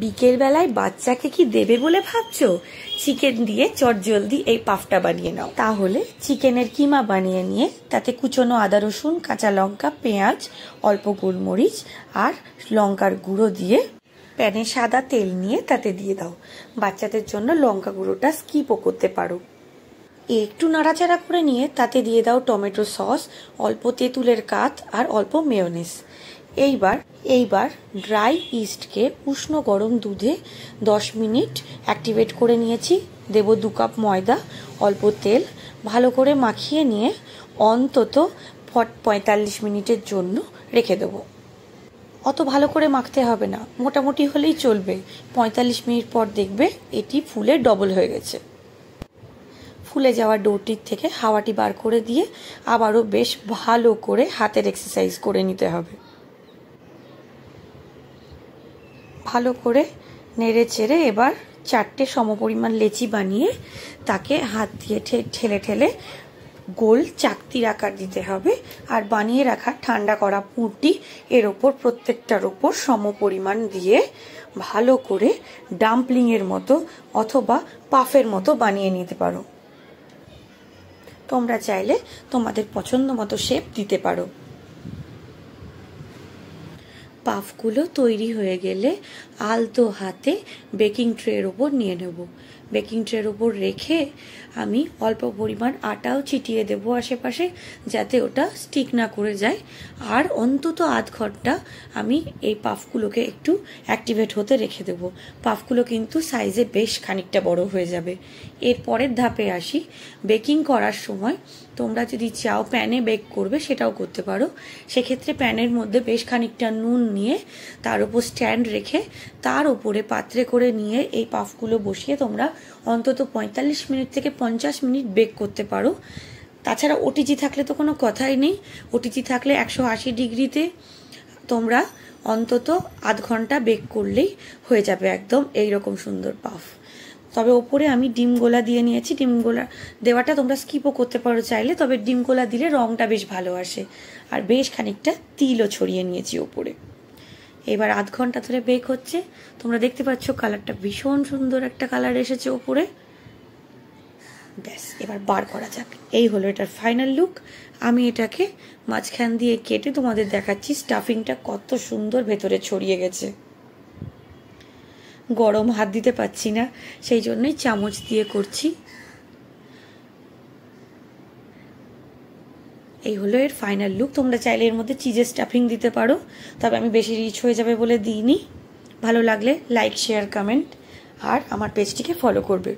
বিকেল বেলায় বাচ্চাকে কি দেবে বলে ভাবছো? চিকেন দিয়ে চটজলদি এই পাফটা বানিয়ে নাও। তাহলে চিকেনের কিমা বানিয়ে নিয়ে তাতে কুচনো আদা রসুন, কাঁচা লঙ্কা, পেঁয়াজ, অল্প গোলমরিচ আর লঙ্কার গুঁড়ো দিয়ে প্যানে সাদা তেল নিয়ে তাতে দিয়ে দাও। বাচ্চাদের জন্য লঙ্কা গুঁড়োটা স্কিপও করতে পারো। একটু নাড়াচাড়া করে নিয়ে তাতে দিয়ে দাও টমেটো সস, অল্প তেঁতুলের কাঠ আর অল্প মেয়োনিজ। এইবার ড্রাই ইস্টকে উষ্ণ গরম দুধে 10 মিনিট অ্যাক্টিভেট করে নিয়েছি। দেব 2 কাপ ময়দা, অল্প তেল, ভালো করে মাখিয়ে নিয়ে অন্তত 45 মিনিটের জন্য রেখে দেব। অত ভালো করে মাখতে হবে না, মোটামুটি হলেই চলবে। 45 মিনিট পর দেখবে এটি ফুলে ডবল হয়ে গেছে। ফুলে যাওয়া ডোটির থেকে হাওয়াটি বার করে দিয়ে আবারও বেশ ভালো করে হাতের এক্সারসাইজ করে নিতে হবে। ভালো করে নেড়ে চেড়ে এবার 4টে সমপরিমাণ লেচি বানিয়ে তাকে হাত দিয়ে ঠেলে ঠেলে গোল চাকতির আকার দিতে হবে। আর বানিয়ে রাখা ঠান্ডা করা পুরটি এর ওপর প্রত্যেকটার ওপর সমপরিমাণ দিয়ে ভালো করে ডাম্পলিংয়ের মতো অথবা পাফের মতো বানিয়ে নিতে পারো। তোমরা চাইলে তোমাদের পছন্দ মতো শেপ দিতে পারো। পাফগুলো তৈরি হয়ে গেলে আলতো হাতে বেকিং ট্রের ওপর নিয়ে নেব। বেকিং ট্রের ওপর রেখে আমি অল্প পরিমাণ আটাও ছিটিয়ে দেব আশেপাশে, যাতে ওটা স্টিক না করে যায়। আর অন্তত আধ ঘন্টা আমি এই পাফগুলোকে একটু অ্যাক্টিভেট হতে রেখে দেব। পাফগুলো কিন্তু সাইজে বেশ খানিকটা বড় হয়ে যাবে। এর পরের ধাপে আসি। বেকিং করার সময় তোমরা যদি চাও প্যানে বেক করবে সেটাও করতে পারো। সেক্ষেত্রে প্যানের মধ্যে বেশ খানিকটা নুন নিয়ে তার উপর স্ট্যান্ড রেখে তার উপরে পাত্রে করে নিয়ে এই পাফগুলো বসিয়ে তোমরা অন্তত 45 মিনিট থেকে 50 মিনিট বেক করতে পারো। তাছাড়া ওটিজি থাকলে তো কোনো কথাই নেই। ওটিজি থাকলে 180 ডিগ্রিতে তোমরা অন্তত আধ ঘন্টা বেক করলেই হয়ে যাবে একদম এইরকম সুন্দর পাফ। তবে ওপরে আমি ডিম গোলা দিয়ে নিয়েছি। ডিম গোলা দেওয়াটা তোমরা স্কিপও করতে পারো চাইলে, তবে ডিম গোলা দিলে রংটা বেশ ভালো আসে। আর বেশ খানিকটা তিলও ছড়িয়ে নিয়েছি ওপরে। এবার আধ ঘন্টা ধরে বেক হচ্ছে। তোমরা দেখতে পাচ্ছ কালারটা ভীষণ সুন্দর একটা কালার এসেছে ওপরে। ব্যাস, এবার বার করা যাক। এই হলো এটার ফাইনাল লুক। আমি এটাকে মাঝখান দিয়ে কেটে তোমাদের দেখাচ্ছি স্টাফিংটা কত সুন্দর ভেতরে ছড়িয়ে গেছে। গরম হাত দিতে পারছি না, সেই জন্যই চামচ দিয়ে করছি। এই হলো এর ফাইনাল লুক। তোমরা চাইলে এর মধ্যে চিজের স্টাফিং দিতে পারো, তবে আমি বেশি রিচ হয়ে যাবে বলে দিইনি। ভালো লাগলে লাইক, শেয়ার, কমেন্ট আর আমার পেজটিকে ফলো করবে।